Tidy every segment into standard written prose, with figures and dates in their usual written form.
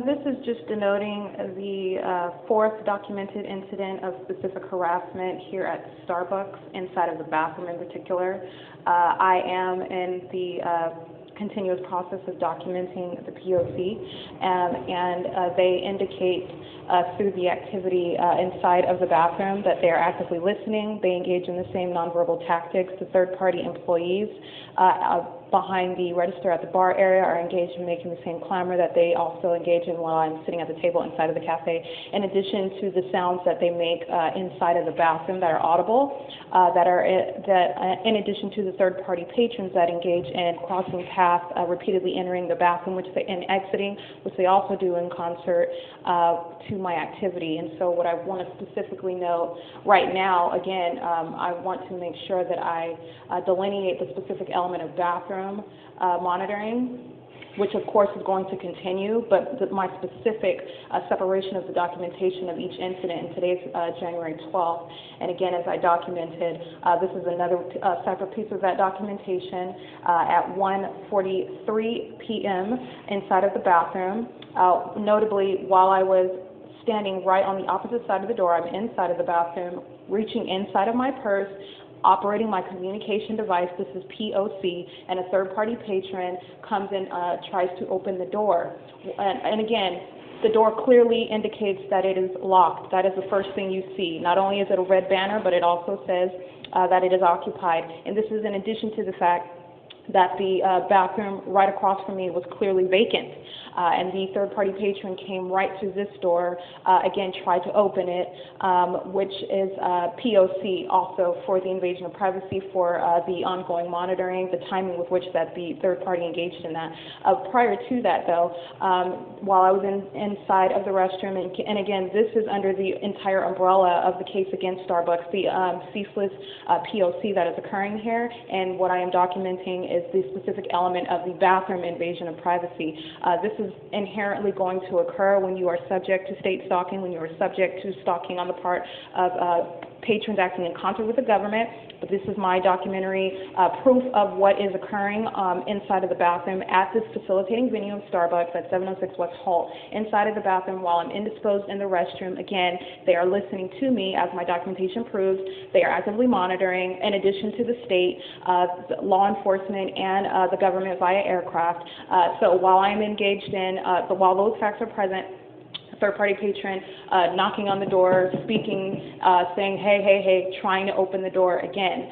This is just denoting the fourth documented incident of specific harassment here at Starbucks, inside of the bathroom in particular. I am in the continuous process of documenting the P.O.C, and they indicate through the activity inside of the bathroom that they are actively listening. They engage in the same nonverbal tactics. The third-party employees behind the register at the bar area are engaged in making the same clamor that they also engage in while I'm sitting at the table inside of the cafe, in addition to the sounds that they make inside of the bathroom that are audible, in addition to the third-party patrons that engage in crossing paths, repeatedly entering the bathroom and exiting, which they also do in concert to my activity. And so what I want to specifically note right now, again, I want to make sure that I delineate the specific element of bathroom monitoring, which of course is going to continue, but my specific separation of the documentation of each incident, and today's January 12th. And again, as I documented, this is another separate piece of that documentation at 1:43 p.m. inside of the bathroom. Notably, while I was standing right on the opposite side of the door, I'm inside of the bathroom, reaching inside of my purse, operating my communication device. This is P.O.C, and a third-party patron comes and tries to open the door. And again, the door clearly indicates that it is locked. That is the first thing you see. Not only is it a red banner, but it also says that it is occupied. And this is in addition to the fact that the bathroom right across from me was clearly vacant. And the third-party patron came right through this door, again, tried to open it, which is P.O.C. also for the invasion of privacy, for the ongoing monitoring, the timing with which that the third party engaged in that. Prior to that, though, while I was inside of the restroom, and again, this is under the entire umbrella of the case against Starbucks, the ceaseless P.O.C. that is occurring here, and what I am documenting is the specific element of the bathroom invasion of privacy. This is inherently going to occur when you are subject to state stalking, when you are subject to stalking on the part of patrons acting in concert with the government. But this is my documentary proof of what is occurring inside of the bathroom at this facilitating venue of Starbucks at 706 West HOLT. Inside of the bathroom, while I'm indisposed in the restroom, again, they are listening to me, as my documentation proves. They are actively monitoring, in addition to the state, law enforcement, and the government via aircraft. So while I'm engaged in, while those facts are present, third-party patron knocking on the door, speaking, saying, hey, hey, hey, trying to open the door again.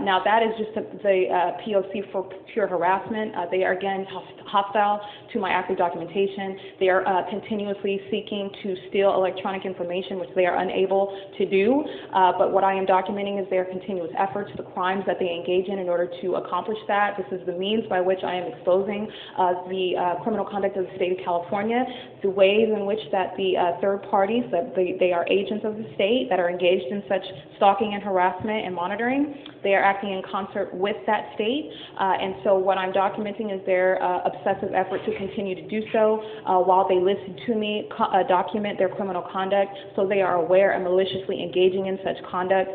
Now that is just the P.O.C. for pure harassment. They are, again, hostile to my active documentation. They are continuously seeking to steal electronic information, which they are unable to do. But what I am documenting is their continuous efforts, the crimes that they engage in order to accomplish that. This is the means by which I am exposing the criminal conduct of the state of California, the ways in which that the third parties, that they are agents of the state that are engaged in such stalking and harassment and monitoring. They are acting in concert with that state, and so what I'm documenting is their obsessive effort to continue to do so while they listen to me document their criminal conduct, so they are aware and maliciously engaging in such conduct.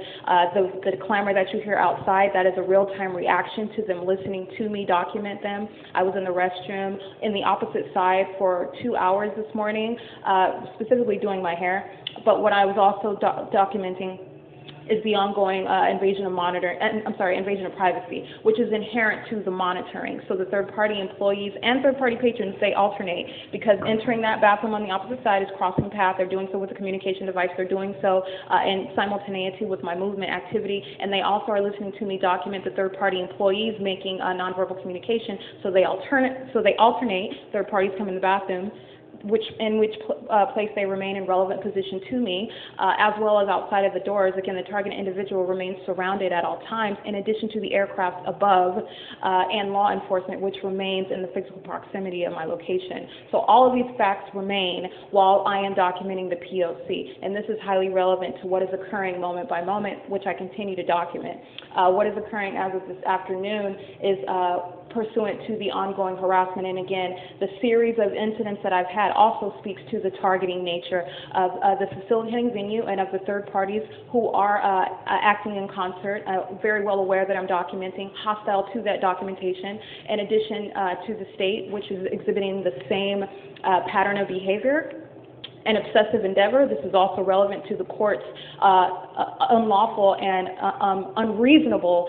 The clamor that you hear outside, that is a real-time reaction to them listening to me document them. I was in the restroom in the opposite side for 2 hours this morning, specifically doing my hair, but what I was also documenting is the ongoing invasion of invasion of privacy, which is inherent to the monitoring. So the third-party employees and third-party patrons, they alternate, because entering that bathroom on the opposite side is crossing path. They're doing so with a communication device. They're doing so in simultaneity with my movement activity, and they also are listening to me document the third-party employees making nonverbal communication. So they alternate. Third parties come in the bathroom, in which place they remain in relevant position to me, as well as outside of the doors. Again, the target individual remains surrounded at all times, in addition to the aircraft above and law enforcement, which remains in the physical proximity of my location. So all of these facts remain while I am documenting the P.O.C., and this is highly relevant to what is occurring moment by moment, which I continue to document. What is occurring as of this afternoon is pursuant to the ongoing harassment. And again, the series of incidents that I've had also speaks to the targeting nature of the facilitating venue and of the third parties who are acting in concert, very well aware that I'm documenting, hostile to that documentation, in addition to the state, which is exhibiting the same pattern of behavior and obsessive endeavor. This is also relevant to the court's unlawful and unreasonable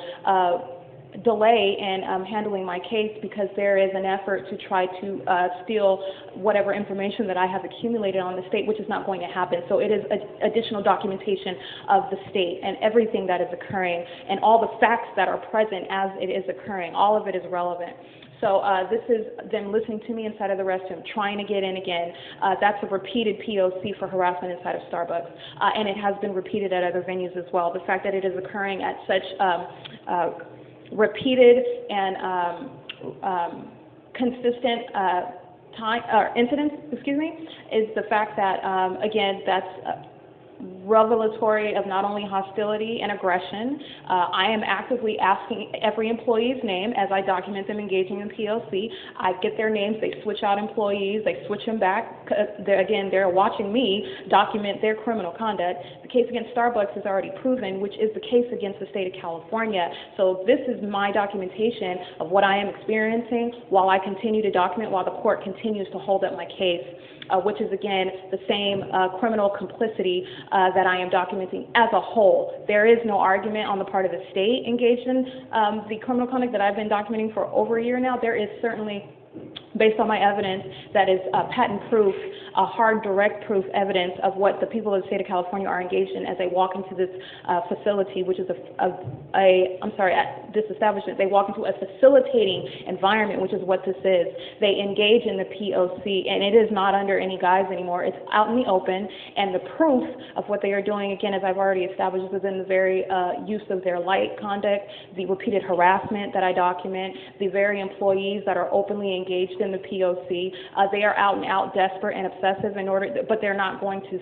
delay in handling my case, because there is an effort to try to steal whatever information that I have accumulated on the state, which is not going to happen. So it is additional documentation of the state and everything that is occurring and all the facts that are present as it is occurring. All of it is relevant. So this is them listening to me inside of the restroom, trying to get in again. That's a repeated P.O.C. for harassment inside of Starbucks, and it has been repeated at other venues as well. The fact that it is occurring at such repeated and consistent incidents, is the fact that, again, that's revelatory of not only hostility and aggression. I am actively asking every employee's name as I document them engaging in P.O.C. I get their names, they switch out employees, they switch them back. Again, they're watching me document their criminal conduct. The case against Starbucks is already proven, which is the case against the state of California. So this is my documentation of what I am experiencing while I continue to document, while the court continues to hold up my case. Which is, again, the same criminal complicity that I am documenting as a whole. There is no argument on the part of the state engaged in the criminal conduct that I've been documenting for over a year now. There is certainly, based on my evidence, that is patent proof, hard, direct proof evidence of what the people of the state of California are engaged in as they walk into this facility, which is this establishment. They walk into a facilitating environment, which is what this is. They engage in the P.O.C., and it is not under any guise anymore. It's out in the open, and the proof of what they are doing, again, as I've already established, is within the very use of their light conduct, the repeated harassment that I document, the very employees that are openly engaged in the P.O.C. They are out and out desperate and obsessive but they're not going to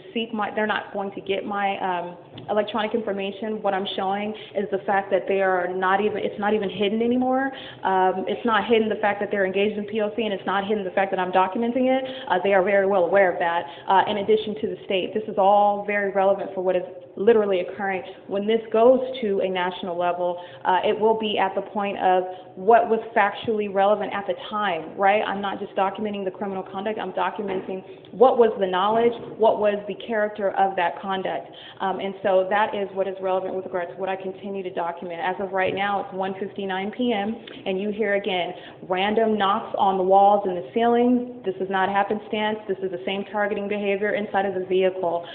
they're not going to get my electronic information. What I'm showing is the fact that they are not even, it's not even hidden anymore. It's not hidden the fact that they're engaged in P.O.C., and it's not hidden the fact that I'm documenting it. They are very well aware of that. In addition to the state, this is all very relevant for what is literally occurring. When this goes to a national level, it will be at the point of what was factually relevant at the time, right? I'm not just documenting the criminal conduct, I'm documenting what was the knowledge, what was the character of that conduct. And so that is what is relevant with regards to what I continue to document. As of right now, it's 1:59 p.m., and you hear again random knocks on the walls and the ceiling. This is not happenstance. This is the same targeting behavior inside of the vehicle.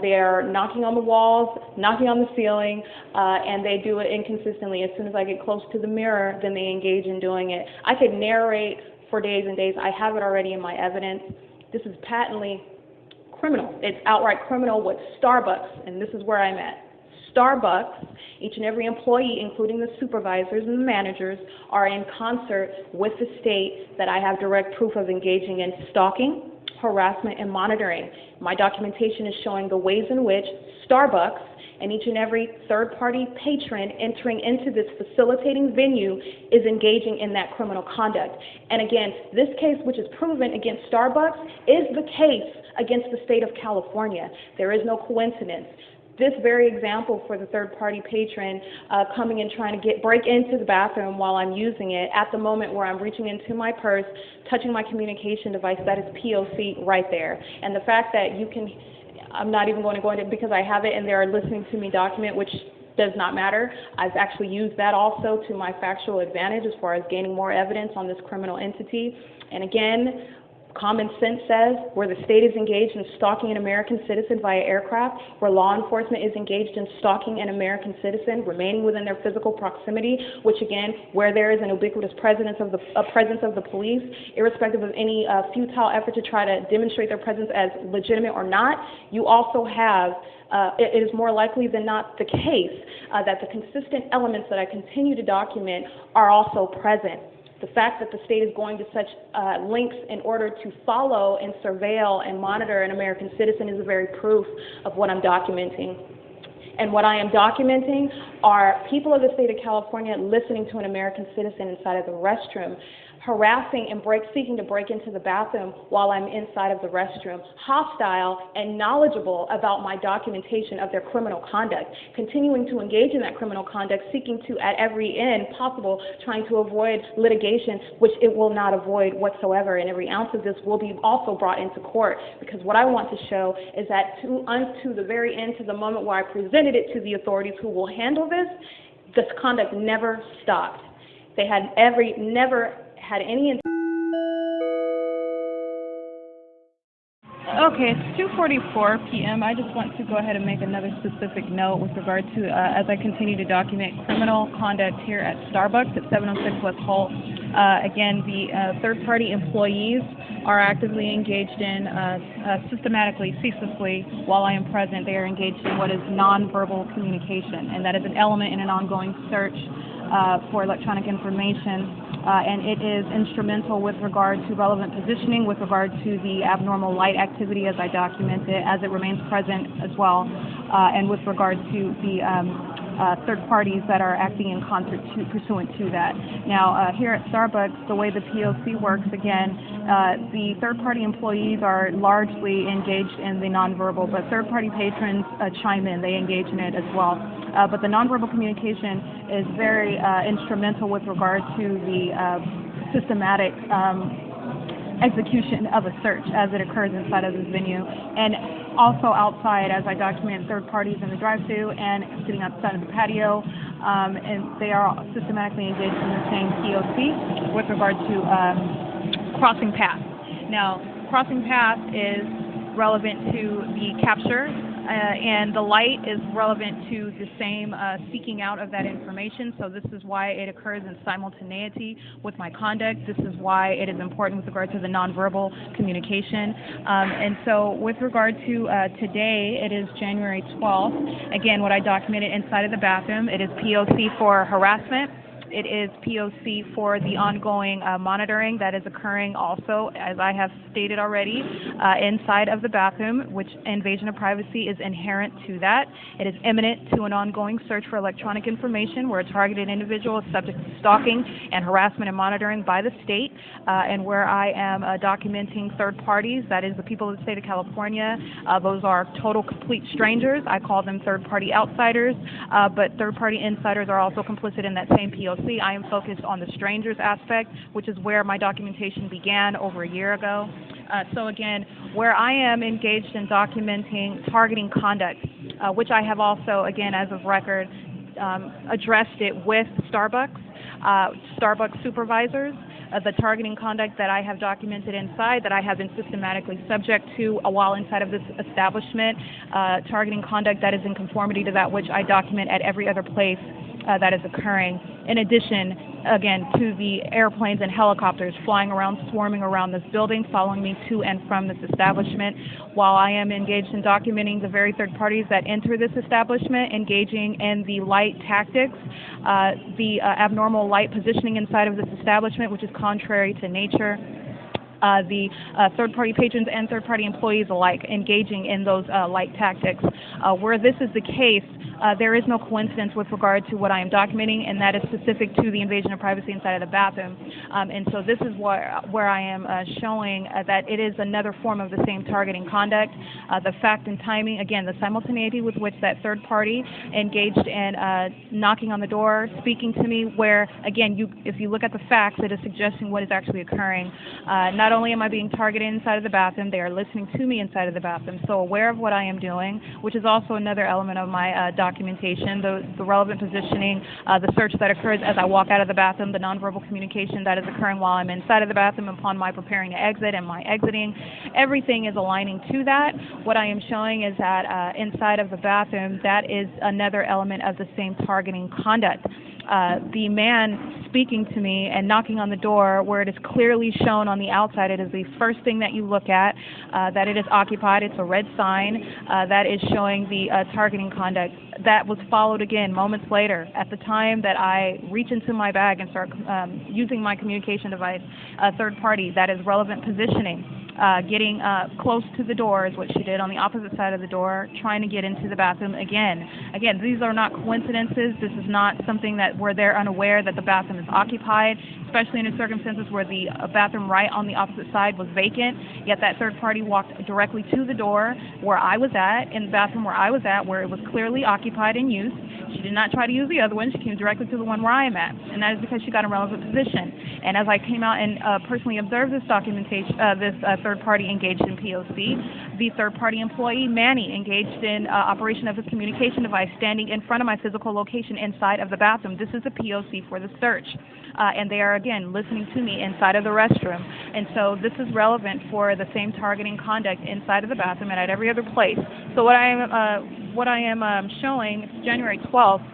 They're knocking on the walls, knocking on the ceiling, and they do it inconsistently. As soon as I get close to the mirror, then they engage in doing it. I could narrate for days and days. I have it already in my evidence. This is patently criminal. It's outright criminal with Starbucks, and this is where I'm at. Starbucks, each and every employee, including the supervisors and the managers, are in concert with the state that I have direct proof of engaging in stalking, harassment, and monitoring. My documentation is showing the ways in which Starbucks and each and every third-party patron entering into this facilitating venue is engaging in that criminal conduct. And again, this case, which is proven against Starbucks, is the case against the state of California. There is no coincidence. This very example for the third-party patron coming and trying to break into the bathroom while I'm using it, at the moment where I'm reaching into my purse, touching my communication device, that is P.O.C. right there. And the fact that you can, I'm not even going to go into it because I have it and they're listening to me document, which does not matter. I've actually used that also to my factual advantage as far as gaining more evidence on this criminal entity. And again, common sense says where the state is engaged in stalking an American citizen via aircraft, where law enforcement is engaged in stalking an American citizen, remaining within their physical proximity, which again, where there is an ubiquitous presence of the police, irrespective of any futile effort to try to demonstrate their presence as legitimate or not, you also have, it is more likely than not the case that the consistent elements that I continue to document are also present. The fact that the state is going to such lengths in order to follow and surveil and monitor an American citizen is a very proof of what I'm documenting. And what I am documenting are people of the state of California listening to an American citizen inside of the restroom, harassing and seeking to break into the bathroom while I'm inside of the restroom, hostile and knowledgeable about my documentation of their criminal conduct, continuing to engage in that criminal conduct, seeking to, at every end possible, trying to avoid litigation, which it will not avoid whatsoever, and every ounce of this will be also brought into court, because what I want to show is that unto the very end, to the moment where I presented it to the authorities who will handle this conduct never stopped. They had never had any. Okay, it's 2:44 p.m. I just want to go ahead and make another specific note with regard to, as I continue to document criminal conduct here at Starbucks at 706 West HOLT. Again, the third-party employees are actively engaged in, systematically, ceaselessly, while I am present, they are engaged in what is nonverbal communication, and that is an element in an ongoing search for electronic information. And it is instrumental with regard to relevant positioning, with regard to the abnormal light activity as I document it, as it remains present as well, and with regard to the third parties that are acting in concert pursuant to that. Now, here at Starbucks, the way the P.O.C. works, again, the third-party employees are largely engaged in the nonverbal, but third-party patrons chime in. They engage in it as well. But the nonverbal communication is very instrumental with regard to the systematic execution of a search as it occurs inside of this venue, and also outside as I document third parties in the drive-thru and sitting outside of the patio, and they are systematically engaged in the same P.O.C. with regard to crossing paths. Now, crossing paths is relevant to the capture, and the light is relevant to the same seeking out of that information. So this is why it occurs in simultaneity with my conduct. This is why it is important with regard to the nonverbal communication. And so with regard to today, it is January 12th. Again, what I documented inside of the bathroom, it is P.O.C. for harassment. It is P.O.C. for the ongoing monitoring that is occurring also, as I have stated already, inside of the bathroom, which invasion of privacy is inherent to that. It is imminent to an ongoing search for electronic information where a targeted individual is subject to stalking and harassment and monitoring by the state, and where I am documenting third parties, that is the people of the state of California. Those are total complete strangers. I call them third-party outsiders, but third-party insiders are also complicit in that same P.O.C. I am focused on the strangers aspect, which is where my documentation began over a year ago. So again, where I am engaged in documenting targeting conduct, which I have also, again, as of record, addressed it with Starbucks supervisors. The targeting conduct that I have documented inside, that I have been systematically subject to while inside of this establishment, targeting conduct that is in conformity to that which I document at every other place that is occurring. In addition, again, to the airplanes and helicopters flying around, swarming around this building, following me to and from this establishment, while I am engaged in documenting the very third parties that enter this establishment, engaging in the light tactics, the abnormal light positioning inside of this establishment, which is contrary to nature. The third-party patrons and third-party employees alike engaging in those light tactics. Where this is the case, there is no coincidence with regard to what I am documenting, and that is specific to the invasion of privacy inside of the bathroom. And so this is where I am showing that it is another form of the same targeting conduct. The fact and timing, again, the simultaneity with which that third party engaged in knocking on the door, speaking to me, where, again, if you look at the facts, it is suggesting what is actually occurring. Not only am I being targeted inside of the bathroom, they are listening to me inside of the bathroom, so aware of what I am doing, which is also another element of my documentation, the relevant positioning, the search that occurs as I walk out of the bathroom, the nonverbal communication that is occurring while I'm inside of the bathroom upon my preparing to exit and my exiting. Everything is aligning to that. What I am showing is that inside of the bathroom, that is another element of the same targeting conduct. The man speaking to me and knocking on the door, where it is clearly shown on the outside, it is the first thing that you look at, that it is occupied. It's a red sign that is showing the targeting conduct. That was followed again moments later at the time that I reach into my bag and start using my communication device, third party, that is relevant positioning. getting close to the door is what she did, on the opposite side of the door, trying to get into the bathroom again. Again, these are not coincidences. This is not something that where they're unaware that the bathroom is occupied, especially in circumstances where the bathroom right on the opposite side was vacant, yet that third party walked directly to the door where I was at, in the bathroom where I was at, where it was clearly occupied and used. She did not try to use the other one. She came directly to the one where I am at, and that is because she got a relevant position. And as I came out and personally observed this documentation, this third party engaged in P.O.C., the third party employee, Manny, engaged in operation of his communication device, standing in front of my physical location inside of the bathroom. This is a P.O.C. for the search. And they are, again, listening to me inside of the restroom. And so this is relevant for the same targeting conduct inside of the bathroom and at every other place. So what I am showing, it's January 12th,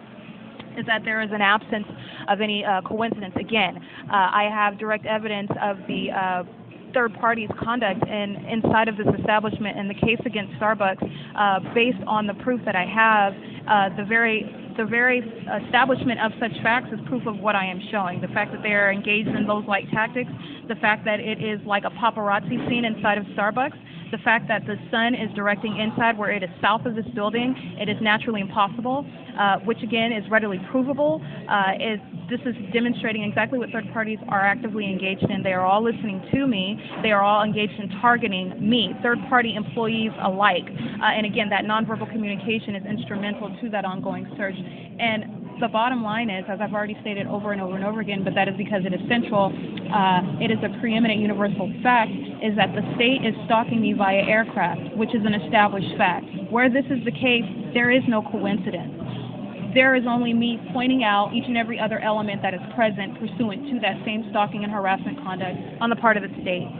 is that there is an absence of any coincidence. Again, I have direct evidence of the third party's conduct inside of this establishment in the case against Starbucks, based on the proof that I have. The very establishment of such facts is proof of what I am showing. The fact that they are engaged in those like tactics, the fact that it is like a paparazzi scene inside of Starbucks, the fact that the sun is directing inside where it is south of this building, it is naturally impossible, which again is readily provable. This is demonstrating exactly what third parties are actively engaged in. They are all listening to me. They are all engaged in targeting me, third party employees alike. And again, that nonverbal communication is instrumental to that ongoing search. And the bottom line is, as I've already stated over and over and over again, but that is because it is central, it is a preeminent universal fact, is that the state is stalking me via aircraft, which is an established fact. Where this is the case, there is no coincidence. There is only me pointing out each and every other element that is present pursuant to that same stalking and harassment conduct on the part of the state.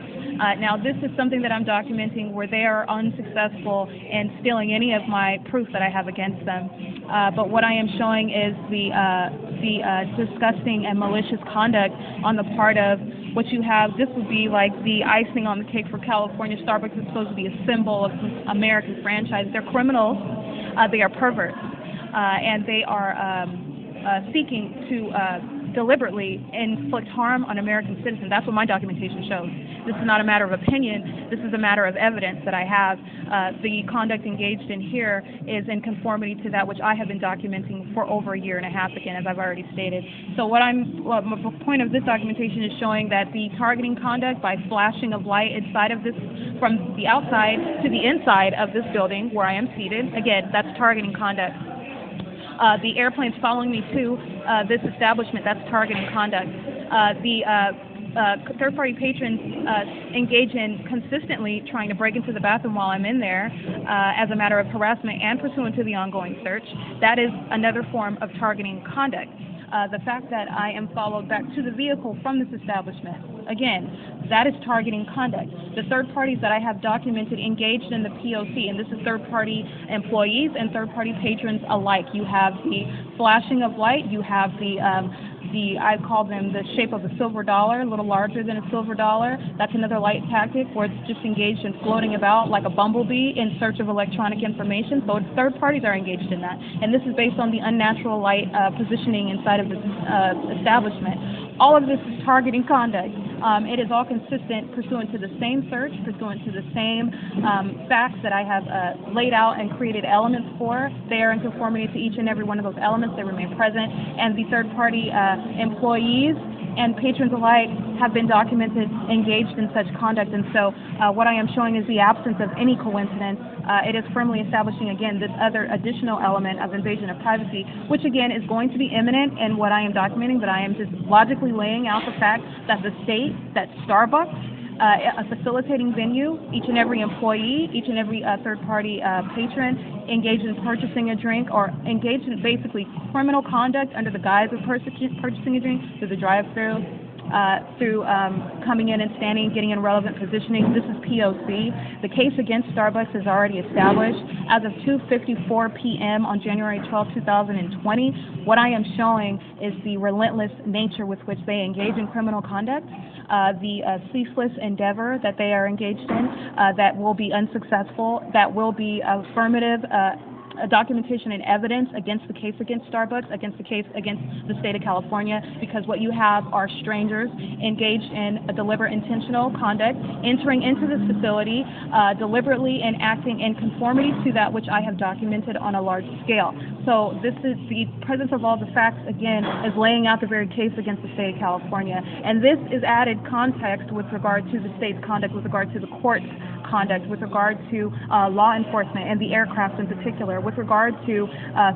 Now, this is something that I'm documenting where they are unsuccessful in stealing any of my proof that I have against them. But what I am showing is the disgusting and malicious conduct on the part of what you have. This would be like the icing on the cake for California. Starbucks is supposed to be a symbol of American franchise. They're criminals. They are perverts. And they are seeking to deliberately inflict harm on American citizens. That's what my documentation shows. This is not a matter of opinion. This is a matter of evidence that I have. The conduct engaged in here is in conformity to that which I have been documenting for over a year and a half, again, as I've already stated. So the point of this documentation is showing that the targeting conduct by flashing of light inside of this, from the outside to the inside of this building where I am seated, again, that's targeting conduct. The airplanes following me to this establishment, that's targeting conduct. The third-party patrons engage in consistently trying to break into the bathroom while I'm in there as a matter of harassment and pursuant to the ongoing search. That is another form of targeting conduct. The fact that I am followed back to the vehicle from this establishment, again, that is targeting conduct. The third parties that I have documented engaged in the P.O.C., and this is third-party employees and third-party patrons alike. You have the flashing of light, you have I call them the shape of a silver dollar, a little larger than a silver dollar. That's another light tactic where it's just engaged in floating about like a bumblebee in search of electronic information. So third parties are engaged in that. And this is based on the unnatural light positioning inside of this establishment. All of this is targeting conduct. It is all consistent pursuant to the same search, pursuant to the same facts that I have laid out and created elements for. They are in conformity to each and every one of those elements. They remain present. And the third-party employees and patrons alike have been documented engaged in such conduct. And so what I am showing is the absence of any coincidence. It is firmly establishing, again, this other additional element of invasion of privacy, which, again, is going to be imminent in what I am documenting, but I am just logically laying out the fact that the state, that Starbucks, a facilitating venue, each and every employee, each and every third-party patron engaged in purchasing a drink or engaged in basically criminal conduct under the guise of purchasing a drink through the drive-thru, through coming in and standing, getting in relevant positioning. This is P.O.C. The case against Starbucks is already established. As of 2:54 p.m. on January 12, 2020, what I am showing is the relentless nature with which they engage in criminal conduct, the ceaseless endeavor that they are engaged in, that will be unsuccessful, that will be affirmative documentation and evidence against the case against Starbucks, against the case against the state of California, because what you have are strangers engaged in a deliberate intentional conduct, entering into this facility deliberately and acting in conformity to that which I have documented on a large scale. So this is the presence of all the facts, again, is laying out the very case against the state of California. And this is added context with regard to the state's conduct, with regard to the court's conduct, with regard to law enforcement and the aircraft in particular, with regard to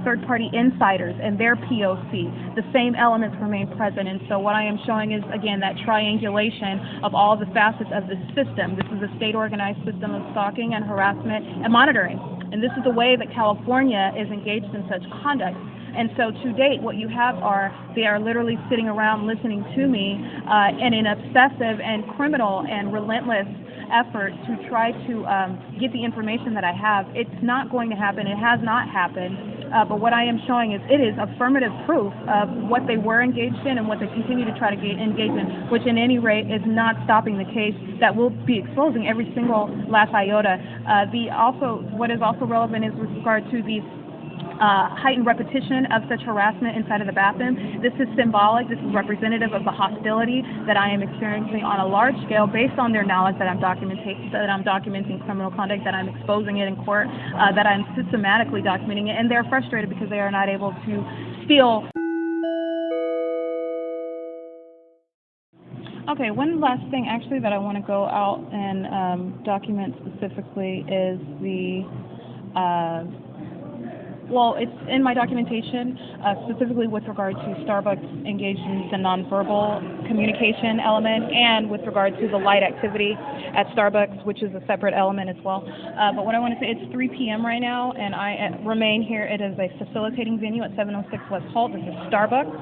third-party insiders and their P.O.C. The same elements remain present, and so what I am showing is, again, that triangulation of all the facets of the system. This is a state-organized system of stalking and harassment and monitoring, and this is the way that California is engaged in such conduct. And so to date, what you have are, they are literally sitting around listening to me in an obsessive and criminal and relentless effort to try to get the information that I have. It's not going to happen. It has not happened. But what I am showing is it is affirmative proof of what they were engaged in and what they continue to try to engage in, which in any rate is not stopping the case that will be exposing every single last iota. What is also relevant is with regard to the heightened repetition of such harassment inside of the bathroom. This is symbolic. This is representative of the hostility that I am experiencing on a large scale based on their knowledge that I'm documenting criminal conduct, that I'm exposing it in court, that I'm systematically documenting it, and they're frustrated because they are not able to feel. Okay, one last thing actually that I want to go out and document specifically is the well, it's in my documentation, specifically with regard to Starbucks engaged in the nonverbal communication element and with regard to the light activity at Starbucks, which is a separate element as well. But what I want to say, it's 3 p.m. right now, and I remain here. It is a facilitating venue at 706 West HOLT. This is Starbucks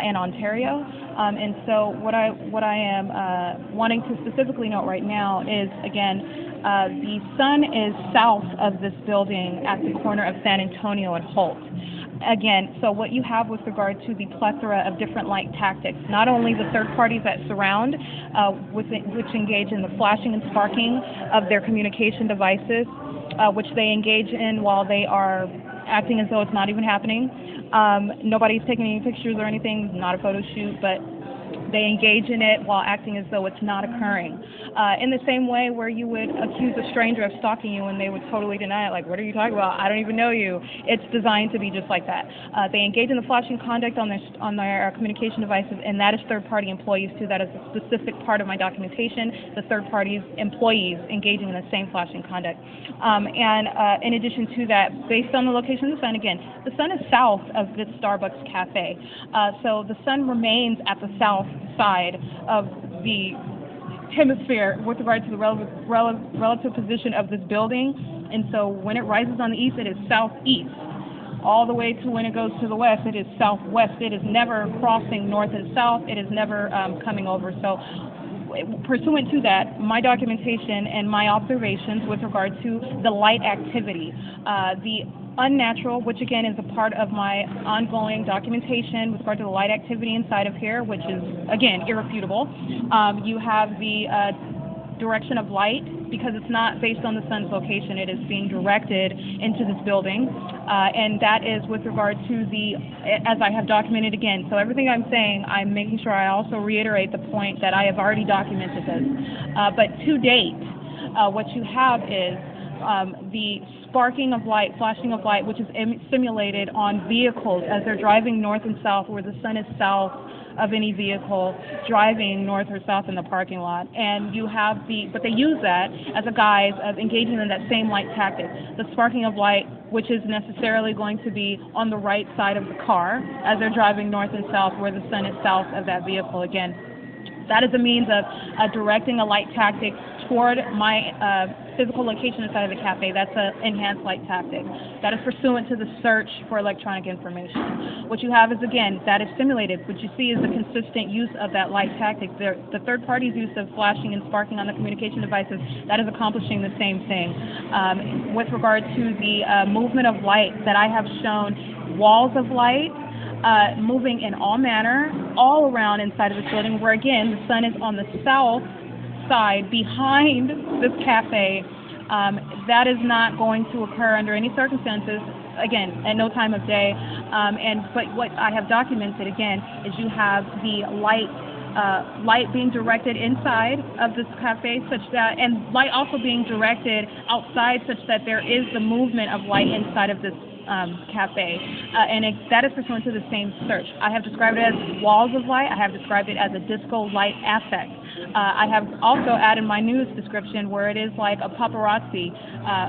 in Ontario. And so what I am wanting to specifically note right now is, again, the sun is south of this building at the corner of San Antonio and HOLT. Again, so what you have with regard to the plethora of different light tactics, not only the third parties that surround, which engage in the flashing and sparking of their communication devices, which they engage in while they are acting as though it's not even happening. Nobody's taking any pictures or anything, not a photo shoot, but they engage in it while acting as though it's not occurring. In the same way where you would accuse a stranger of stalking you and they would totally deny it, like, what are you talking about? I don't even know you. It's designed to be just like that. They engage in the flashing conduct on their communication devices, and that is third-party employees too. That is a specific part of my documentation, the third parties, employees engaging in the same flashing conduct. In addition to that, based on the location of the sun, again, the sun is south of this Starbucks cafe. So the sun remains at the south side of the hemisphere with regard to the relative position of this building, and so when it rises on the east, it is southeast. All the way to when it goes to the west, it is southwest. It is never crossing north and south. It is never coming over. So pursuant to that, my documentation and my observations with regard to the light activity, the unnatural, which again is a part of my ongoing documentation with regard to the light activity inside of here, which is again irrefutable. You have the direction of light, because it's not based on the sun's location, it is being directed into this building, and that is with regard to the, as I have documented again. So everything I'm saying, I'm making sure I also reiterate the point that I have already documented this. But to date, what you have is the sparking of light, flashing of light, which is simulated on vehicles as they're driving north and south, where the sun is south of any vehicle driving north or south in the parking lot. And you have but they use that as a guise of engaging in that same light tactic. The sparking of light, which is necessarily going to be on the right side of the car as they're driving north and south where the sun is south of that vehicle. Again, that is a means of directing a light tactic toward my physical location inside of the cafe. That's an enhanced light tactic. That is pursuant to the search for electronic information. What you have is, again, that is simulated. What you see is the consistent use of that light tactic. The third party's use of flashing and sparking on the communication devices, that is accomplishing the same thing. With regard to the movement of light that I have shown, walls of light, moving in all manner, all around inside of this building, where again, the sun is on the south side behind this cafe. That is not going to occur under any circumstances again, at no time of day. But what I have documented, again, is you have the light being directed inside of this cafe such that, and light also being directed outside such that there is the movement of light inside of this cafe, that is pursuant to the same search. I have described it as walls of light. I have described it as a disco light affect. I have also added my news description where it is like a paparazzi,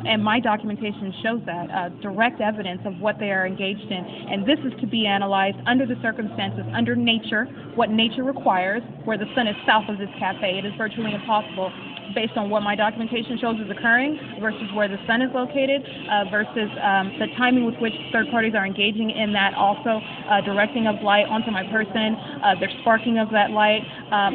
and my documentation shows that, direct evidence of what they are engaged in. And this is to be analyzed under the circumstances, under nature, what nature requires, where the sun is south of this cafe. It is virtually impossible, based on what my documentation shows is occurring versus where the sun is located, versus the timing with which third parties are engaging in that also directing of light onto my person, their sparking of that light.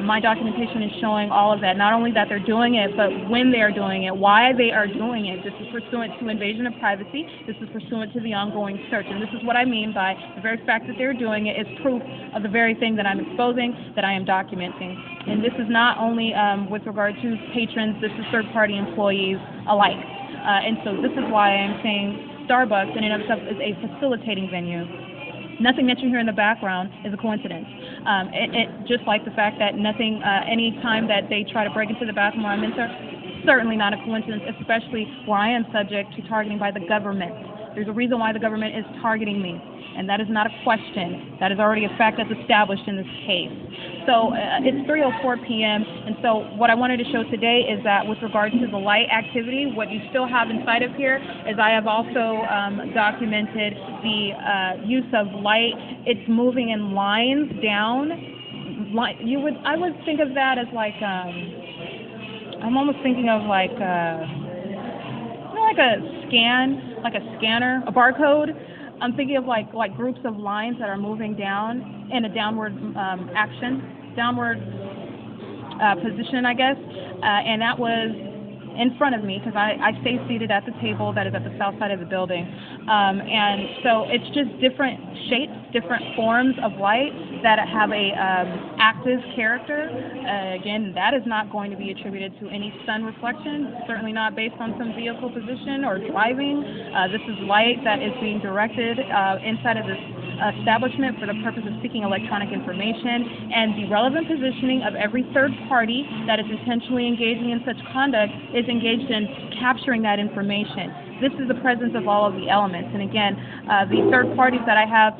My documentation is showing all of that, not only that they're doing it, but when they are doing it, why they are doing it. This is pursuant to invasion of privacy. This is pursuant to the ongoing search. And this is what I mean by the very fact that they're doing it is proof of the very thing that I'm exposing, that I am documenting. And this is not only with regard to patrons, this is third-party employees alike. And so this is why I'm saying Starbucks in and of itself is a facilitating venue. Nothing that you hear in the background is a coincidence. Just like the fact that nothing, any time that they try to break into the bathroom where I'm in, certainly not a coincidence, especially where I am subject to targeting by the government. There's a reason why the government is targeting me, and that is not a question. That is already a fact that's established in this case. So it's 3:04 p.m., and so what I wanted to show today is that with regard to the light activity, what you still have inside of here is I have also documented the use of light. It's moving in lines down. I would think of that as like, I'm almost thinking of like, like a scan, like a scanner, a barcode. I'm thinking of like groups of lines that are moving down in a downward downward position, I guess. And that was in front of me because I stay seated at the table that is at the south side of the building. And so it's just different shapes, different forms of light that have a active character. Again, that is not going to be attributed to any sun reflection, certainly not based on some vehicle position or driving. This is light that is being directed inside of this establishment for the purpose of seeking electronic information, and the relevant positioning of every third party that is intentionally engaging in such conduct is engaged in capturing that information. This is the presence of all of the elements. And again, the third parties that I have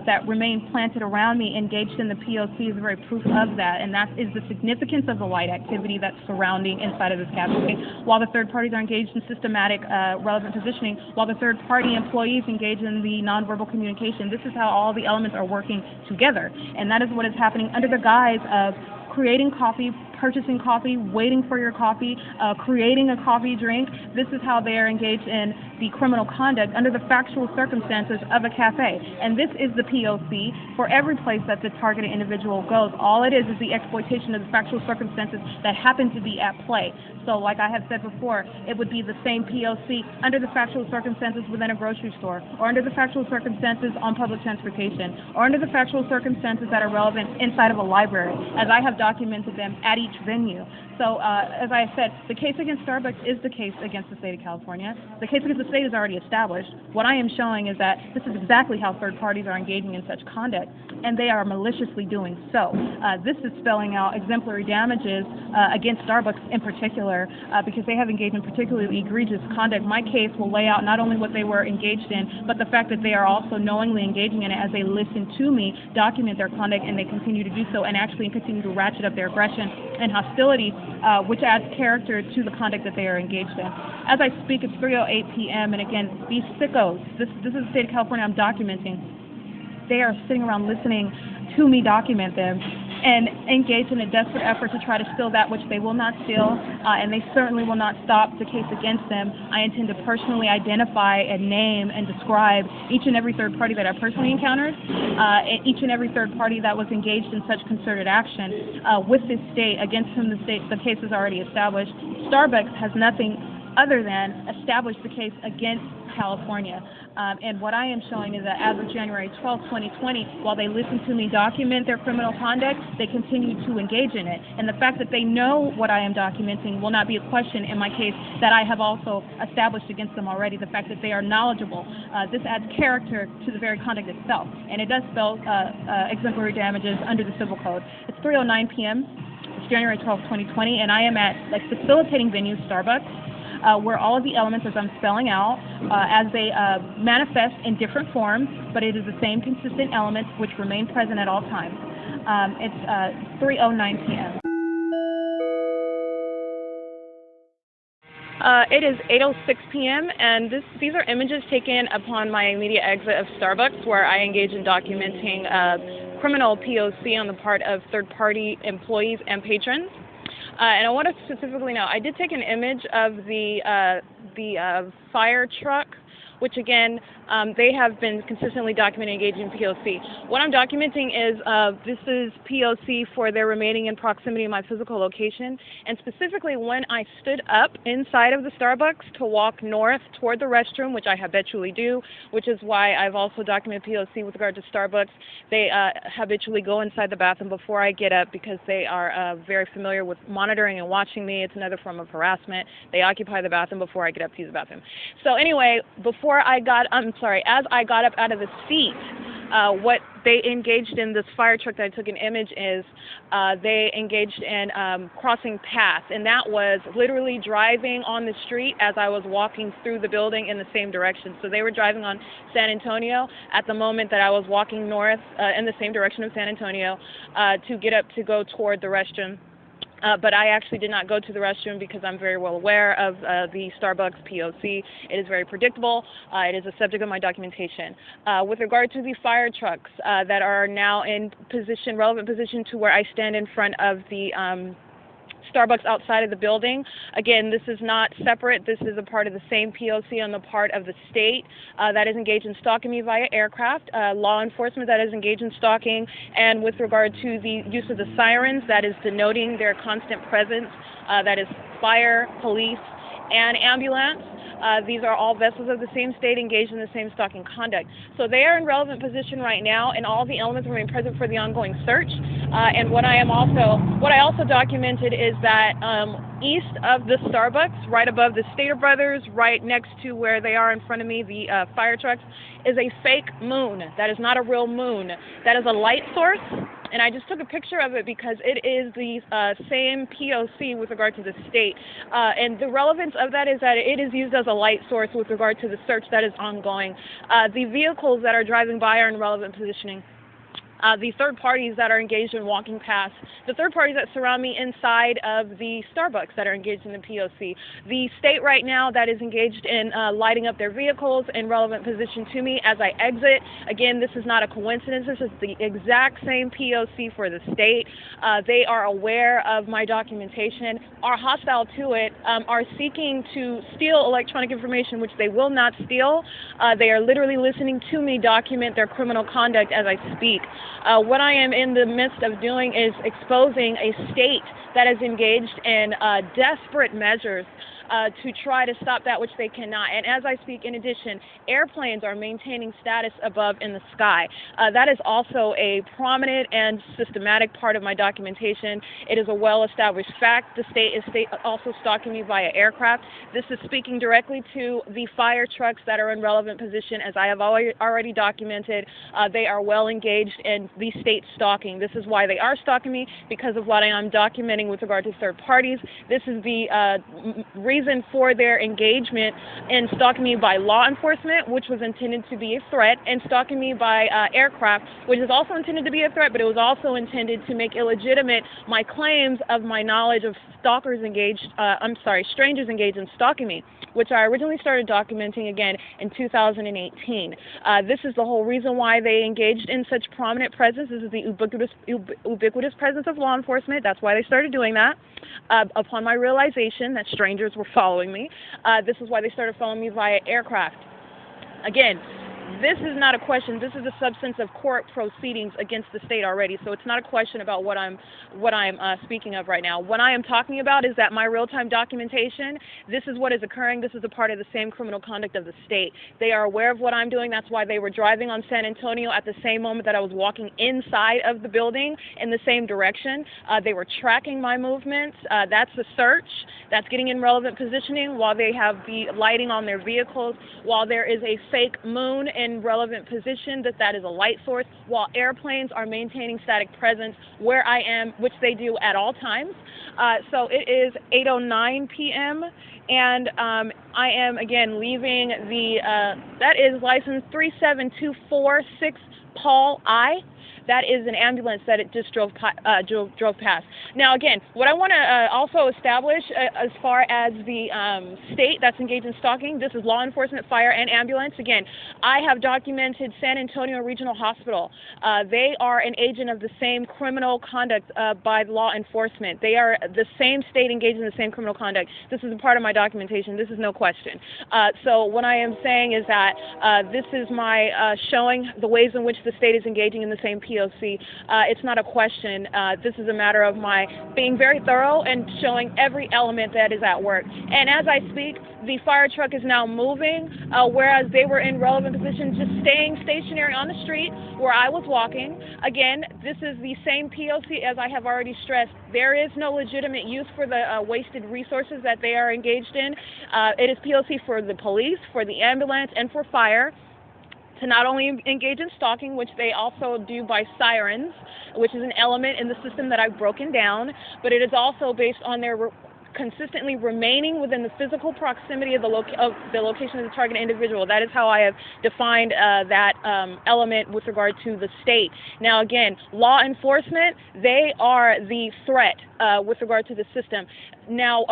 that remain planted around me engaged in the P.O.C. is a very proof of that, and that is the significance of the light activity that's surrounding inside of this cafe. While the third parties are engaged in systematic relevant positioning, while the third party employees engage in the nonverbal communication, this is how all the elements are working together. And that is what is happening under the guise of creating coffee, purchasing coffee, waiting for your coffee, creating a coffee drink. This is how they are engaged in the criminal conduct under the factual circumstances of a cafe. And this is the P.O.C. for every place that the targeted individual goes. All it is the exploitation of the factual circumstances that happen to be at play. So like I have said before, it would be the same P.O.C. under the factual circumstances within a grocery store, or under the factual circumstances on public transportation, or under the factual circumstances that are relevant inside of a library, as I have documented them at each venue. So as I said, the case against Starbucks is the case against the state of California. The case against the state is already established. What I am showing is that this is exactly how third parties are engaging in such conduct, and they are maliciously doing so. This is spelling out exemplary damages against Starbucks in particular, because they have engaged in particularly egregious conduct. My case will lay out not only what they were engaged in, but the fact that they are also knowingly engaging in it as they listen to me document their conduct, and they continue to do so and actually continue to ratchet up their aggression and hostility, which adds character to the conduct that they are engaged in. As I speak, it's 3:08 p.m. and again, these sickos, this is the state of California I'm documenting. They are sitting around listening to me document them and engage in a desperate effort to try to steal that which they will not steal, and they certainly will not stop the case against them. I intend to personally identify and name and describe each and every third party that I personally encountered, and each and every third party that was engaged in such concerted action with this state, against whom the case is already established. Starbucks has nothing other than establish the case against California. And what I am showing is that as of January 12, 2020, while they listen to me document their criminal conduct, they continue to engage in it. And the fact that they know what I am documenting will not be a question in my case that I have also established against them already, the fact that they are knowledgeable. This adds character to the very conduct itself, and it does spell exemplary damages under the Civil Code. It's 3:09 p.m. It's January 12, 2020, and I am at facilitating venue Starbucks, where all of the elements, as I'm spelling out, as they manifest in different forms, but it is the same consistent elements which remain present at all times. It's 3:09 p.m. It is 8:06 p.m. and these are images taken upon my immediate exit of Starbucks, where I engage in documenting criminal P.O.C. on the part of third-party employees and patrons. And I want to specifically note, I did take an image of the fire truck, which again, they have been consistently documenting engaging in P.O.C. What I'm documenting is this is P.O.C. for their remaining in proximity of my physical location, and specifically when I stood up inside of the Starbucks to walk north toward the restroom, which I habitually do, which is why I've also documented P.O.C. with regard to Starbucks. They habitually go inside the bathroom before I get up because they are very familiar with monitoring and watching me. It's another form of harassment. They occupy the bathroom before I get up to use the bathroom. So anyway, as I got up out of the seat, what they engaged in, this fire truck that I took an image is, they engaged in crossing paths, and that was literally driving on the street as I was walking through the building in the same direction. So they were driving on San Antonio at the moment that I was walking north in the same direction of San Antonio to get up to go toward the restroom. But I actually did not go to the restroom because I'm very well aware of the Starbucks P.O.C. It is very predictable. It is a subject of my documentation. With regard to the fire trucks that are now in position, relevant position to where I stand in front of the Starbucks outside of the building. Again, this is not separate. This is a part of the same P.O.C. on the part of the state that is engaged in stalking me via aircraft, law enforcement that is engaged in stalking, and with regard to the use of the sirens, that is denoting their constant presence, that is fire, police, and ambulance. These are all vessels of the same state engaged in the same stalking conduct. So they are in relevant position right now, and all the elements remain present for the ongoing search. And what I also documented is that east of the Starbucks, right above the Stater Brothers, right next to where they are in front of me, the fire trucks, is a fake moon. That is not a real moon. That is a light source. And I just took a picture of it because it is the same P.O.C. with regard to the state. And the relevance of that is that it is used as a light source with regard to the search that is ongoing. The vehicles that are driving by are in relevant positioning. The third parties that are engaged in walking past, the third parties that surround me inside of the Starbucks that are engaged in the P.O.C. The state right now that is engaged in lighting up their vehicles in relevant position to me as I exit. Again, this is not a coincidence. This is the exact same P.O.C. for the state. They are aware of my documentation, are hostile to it, are seeking to steal electronic information, which they will not steal. They are literally listening to me document their criminal conduct as I speak. What I am in the midst of doing is exposing a state that is engaged in desperate measures to try to stop that which they cannot. And as I speak, in addition, airplanes are maintaining status above in the sky. That is also a prominent and systematic part of my documentation. It is a well-established fact. The state is also stalking me via aircraft. This is speaking directly to the fire trucks that are in relevant position. As I have already documented, they are well engaged in the state stalking. This is why they are stalking me, because of what I am documenting with regard to third parties. This is the reason for their engagement in stalking me by law enforcement, which was intended to be a threat, and stalking me by aircraft, which is also intended to be a threat, but it was also intended to make illegitimate my claims of my knowledge of strangers engaged in stalking me, which I originally started documenting again in 2018. This is the whole reason why they engaged in such prominent presence. This is the ubiquitous presence of law enforcement. That's why they started doing that. Upon my realization that strangers were following me, this is why they started following me via aircraft. Again, this is not a question. This is a substance of court proceedings against the state already. So it's not a question about what I'm speaking of right now. What I am talking about is that my real-time documentation, this is what is occurring. This is a part of the same criminal conduct of the state. They are aware of what I'm doing. That's why they were driving on San Antonio at the same moment that I was walking inside of the building in the same direction. They were tracking my movements. That's a search. That's getting in relevant positioning while they have the lighting on their vehicles, while there is a fake moon in relevant position, that is a light source, while airplanes are maintaining static presence where I am, which they do at all times. So it is 8:09 p.m. and I am again leaving the, that is license 37246 Paul I. That is an ambulance that it just drove past. Now, again, what I want to also establish as far as the state that's engaged in stalking, this is law enforcement, fire, and ambulance. Again, I have documented San Antonio Regional Hospital. They are an agent of the same criminal conduct by law enforcement. They are the same state engaged in the same criminal conduct. This is a part of my documentation. This is no question. So what I am saying is that this is my showing the ways in which the state is engaging in the same P.O.C. It's not a question. This is a matter of my being very thorough and showing every element that is at work. And as I speak, the fire truck is now moving, whereas they were in relevant positions just staying stationary on the street where I was walking. Again, this is the same P.O.C. as I have already stressed. There is no legitimate use for the wasted resources that they are engaged in. It is P.O.C. for the police, for the ambulance, and for fire, to not only engage in stalking, which they also do by sirens, which is an element in the system that I've broken down, but it is also based on their consistently remaining within the physical proximity of the location of the target individual. That is how I have defined that element with regard to the state. Now, again, law enforcement, they are the threat with regard to the system. Now,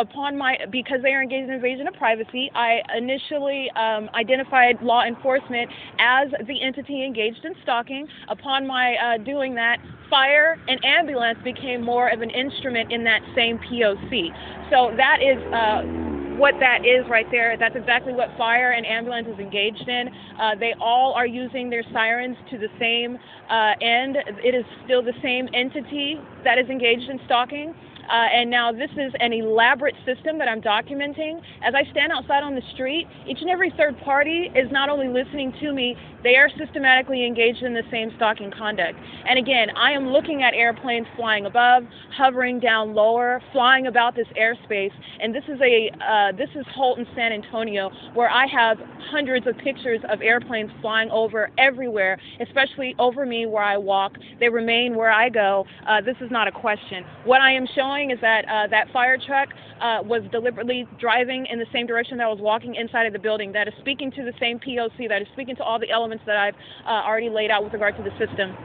because they are engaged in invasion of privacy, I initially identified law enforcement as the entity engaged in stalking. Upon my doing that, fire and ambulance became more of an instrument in that same P.O.C. So that is what that is right there. That's exactly what fire and ambulance is engaged in. They all are using their sirens to the same end. It is still the same entity that is engaged in stalking. And now this is an elaborate system that I'm documenting. As I stand outside on the street, each and every third party is not only listening to me, they are systematically engaged in the same stalking conduct. And again, I am looking at airplanes flying above, hovering down lower, flying about this airspace. And this is HOLT in San Antonio, where I have hundreds of pictures of airplanes flying over everywhere, especially over me where I walk. They remain where I go. This is not a question. What I am showing is that that fire truck was deliberately driving in the same direction that I was walking inside of the building. That is speaking to the same P.O.C. That is speaking to all the elements that I've already laid out with regard to the system.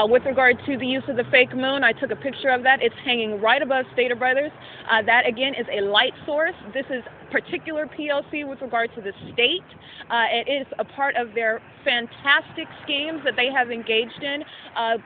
With regard to the use of the fake moon, I took a picture of that. It's hanging right above Stater Brothers. That, again, is a light source. This is particular P.O.C. with regard to the state. It is a part of their fantastic schemes that they have engaged in,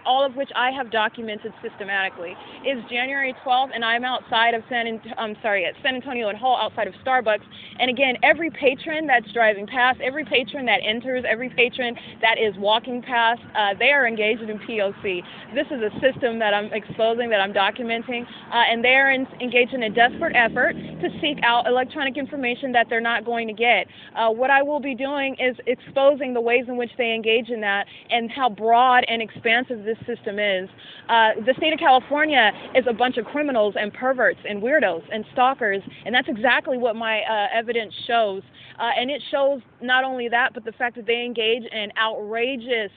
all of which I have documented systematically. It's January 12th, and I'm outside of at San Antonio and HOLT, outside of Starbucks. And again, every patron that's driving past, every patron that enters, every patron that is walking past, they are engaged in P.O.C. This is a system that I'm exposing, that I'm documenting, and they are engaged in a desperate effort to seek out electronic information that they're not going to get. What I will be doing is exposing the ways in which they engage in that and how broad and expansive this system is. The state of California is a bunch of criminals and perverts and weirdos and stalkers, and that's exactly what my evidence shows. And it shows not only that, but the fact that they engage in outrageous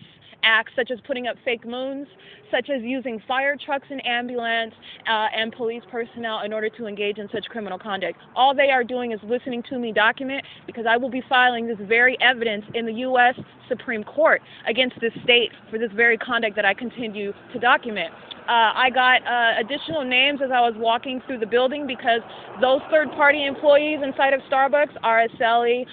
acts such as putting up fake moons, such as using fire trucks and ambulance and police personnel in order to engage in such criminal conduct. All they are doing is listening to me document, because I will be filing this very evidence in the U.S. Supreme Court against this state for this very conduct that I continue to document. I got additional names as I was walking through the building, because those third-party employees inside of Starbucks, Araceli,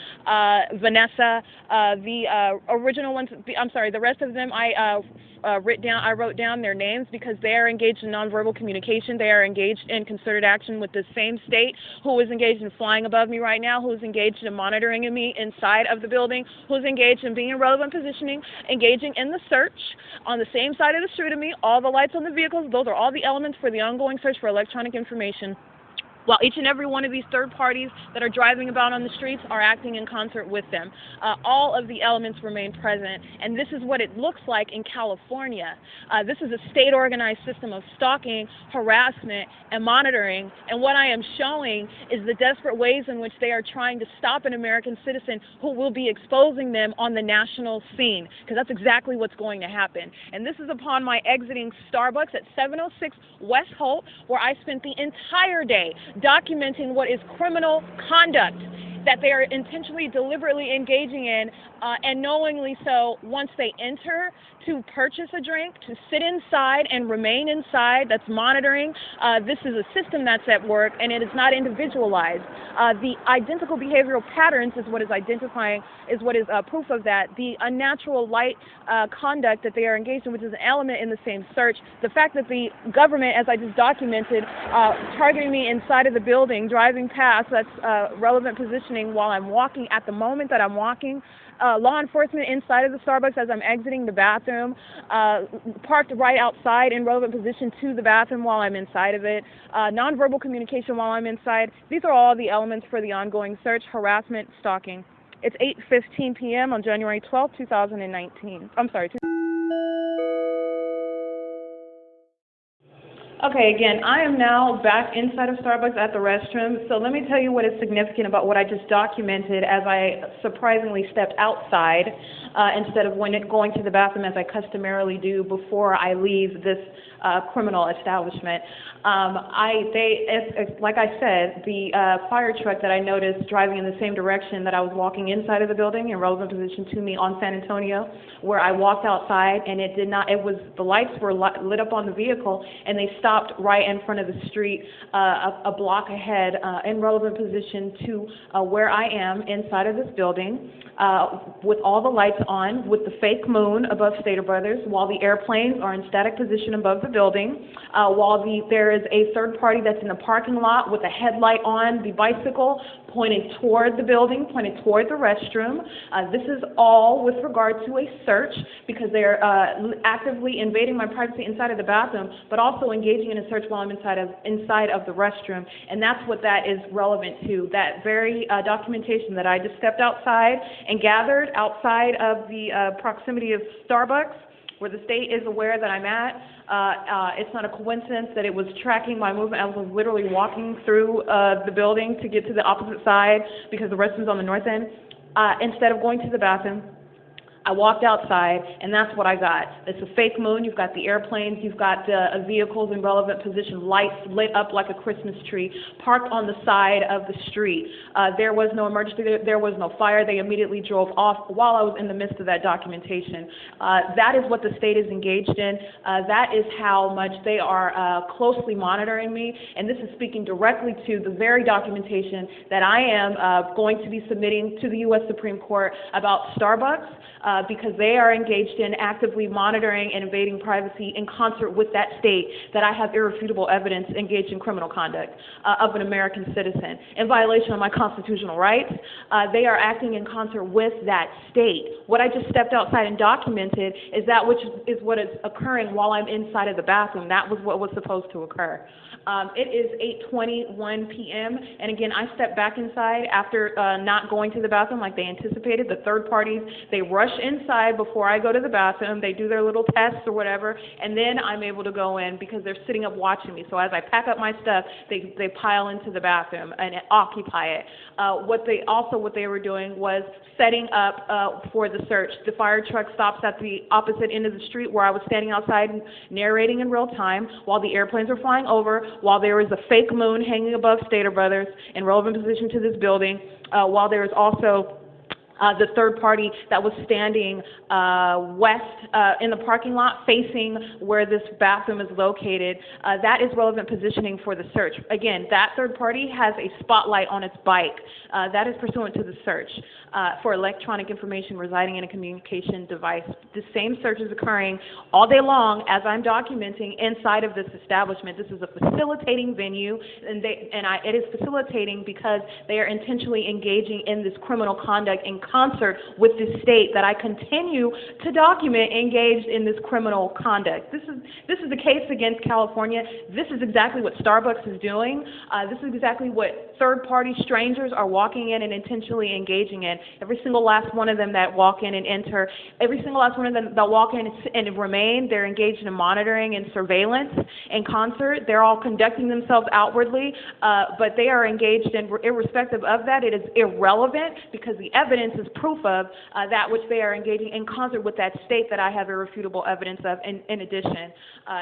Vanessa, the original ones, the rest of them I I wrote down their names because they are engaged in nonverbal communication. They are engaged in concerted action with the same state who is engaged in flying above me right now, who is engaged in monitoring me inside of the building, who is engaged in being in relevant positioning, engaging in the search on the same side of the street of me, all the lights on the vehicles. Those are all the elements for the ongoing search for electronic information, while each and every one of these third parties that are driving about on the streets are acting in concert with them. All of the elements remain present, and this is what it looks like in California. This is a state-organized system of stalking, harassment, and monitoring, and what I am showing is the desperate ways in which they are trying to stop an American citizen who will be exposing them on the national scene, because that's exactly what's going to happen. And this is upon my exiting Starbucks at 706 West Holt, where I spent the entire day documenting what is criminal conduct that they are intentionally, deliberately engaging in, and knowingly so once they enter, to purchase a drink, to sit inside and remain inside. That's monitoring. This is a system that's at work, and it is not individualized. The identical behavioral patterns is what is identifying, is what is proof of that. The unnatural light conduct that they are engaged in, which is an element in the same search. The fact that the government, as I just documented, targeting me inside of the building, driving past, that's relevant positioning while I'm walking, at the moment that I'm walking. Law enforcement inside of the Starbucks as I'm exiting the bathroom, parked right outside in relevant position to the bathroom while I'm inside of it, nonverbal communication while I'm inside. These are all the elements for the ongoing search, harassment, stalking. It's 8:15 p.m. on January 12, 2019. I'm sorry. Okay, again, I am now back inside of Starbucks at the restroom, so let me tell you what is significant about what I just documented as I surprisingly stepped outside instead of going to the bathroom as I customarily do before I leave this criminal establishment. Like I said, the fire truck that I noticed driving in the same direction that I was walking inside of the building, in relevant position to me on San Antonio, where I walked outside and the lights were lit up on the vehicle, and they stopped right in front of the street, a block ahead, in relevant position to where I am inside of this building, with all the lights on, with the fake moon above Stater Brothers, while the airplanes are in static position above the building, while there is a third party that's in the parking lot with a headlight on the bicycle pointed toward the building, pointed toward the restroom. This is all with regard to a search, because they're actively invading my privacy inside of the bathroom, but also engaging in a search while I'm inside of the restroom. And that's what that is relevant to, that very documentation that I just stepped outside and gathered outside of the proximity of Starbucks, where the state is aware that I'm at. It's not a coincidence that it was tracking my movement. I was literally walking through the building to get to the opposite side because the restroom's on the north end. Instead of going to the bathroom, I walked outside, and that's what I got. It's a fake moon. You've got the airplanes. You've got vehicles in relevant position, lights lit up like a Christmas tree, parked on the side of the street. There was no emergency. There was no fire. They immediately drove off while I was in the midst of that documentation. That is what the state is engaged in. That is how much they are closely monitoring me, and this is speaking directly to the very documentation that I am going to be submitting to the U.S. Supreme Court about Starbucks, because they are engaged in actively monitoring and invading privacy in concert with that state that I have irrefutable evidence engaged in criminal conduct of an American citizen in violation of my constitutional rights. They are acting in concert with that state. What I just stepped outside and documented is that which is what is occurring while I'm inside of the bathroom. That was what was supposed to occur. It is 8:21 p.m. and again, I stepped back inside after not going to the bathroom like they anticipated. The third parties, they rush inside before I go to the bathroom. They do their little tests or whatever, and then I'm able to go in because they're sitting up watching me. So as I pack up my stuff, they pile into the bathroom and occupy it. What they were doing was setting up for the search. The fire truck stops at the opposite end of the street where I was standing outside narrating in real time while the airplanes were flying over, while there was a fake moon hanging above Stater Brothers in relevant position to this building, while there is also the third party that was standing west in the parking lot facing where this bathroom is located. That is relevant positioning for the search. Again, that third party has a spotlight on its bike. That is pursuant to the search for electronic information residing in a communication device. The same search is occurring all day long as I'm documenting inside of this establishment. This is a facilitating venue, and it is facilitating because they are intentionally engaging in this criminal conduct in concert with the state that I continue to document engaged in this criminal conduct. This is the case against California. This is exactly what Starbucks is doing. This is exactly what third-party strangers are walking in and intentionally engaging in. Every single last one of them that walk in and enter, every single last one of them that walk in and remain, they're engaged in monitoring and surveillance in concert. They're all conducting themselves outwardly, but they are engaged in, irrespective of that, it is irrelevant because the evidence is proof of that which they are engaging in concert with that state that I have irrefutable evidence of. In addition,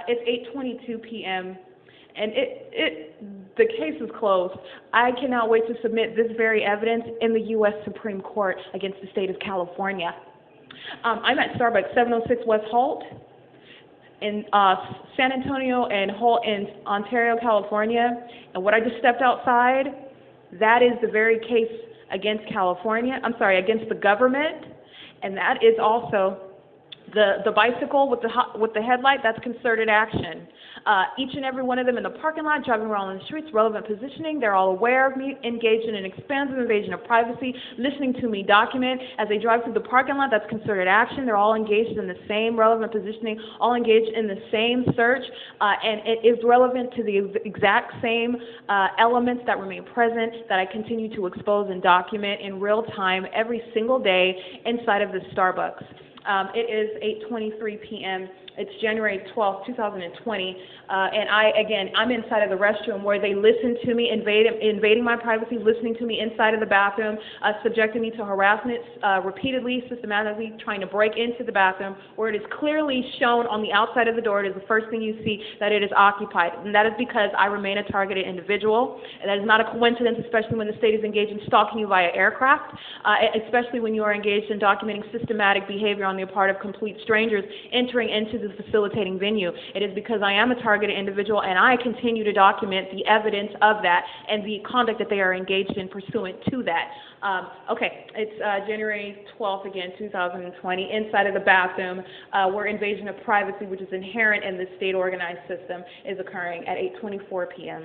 it's 8:22 p.m. and the case is closed. I cannot wait to submit this very evidence in the U.S. Supreme Court against the state of California. I'm at Starbucks, 706 West HOLT in San Antonio and HOLT in Ontario, California. And what I just stepped outside, that is the very case against California, against the government. And that is also the bicycle with the headlight, that's concerted action. Each and every one of them in the parking lot, driving around on the streets, relevant positioning, they're all aware of me, engaged in an expansive invasion of privacy, listening to me document. As they drive through the parking lot, that's concerted action. They're all engaged in the same relevant positioning, all engaged in the same search, and it is relevant to the exact same elements that remain present that I continue to expose and document in real time every single day inside of the Starbucks. It is 8:23 p.m. It's January 12th, 2020, and I'm inside of the restroom where they listen to me, invading my privacy, listening to me inside of the bathroom, subjecting me to harassment repeatedly, systematically, trying to break into the bathroom where it is clearly shown on the outside of the door. It is the first thing you see that it is occupied, and that is because I remain a targeted individual, and that is not a coincidence, especially when the state is engaged in stalking you via aircraft, especially when you are engaged in documenting systematic behavior on the part of complete strangers entering into the facilitating venue. It is because I am a targeted individual and I continue to document the evidence of that and the conduct that they are engaged in pursuant to that. It's January 12th again, 2020, inside of the bathroom where invasion of privacy, which is inherent in the state organized system, is occurring at 8:24 p.m.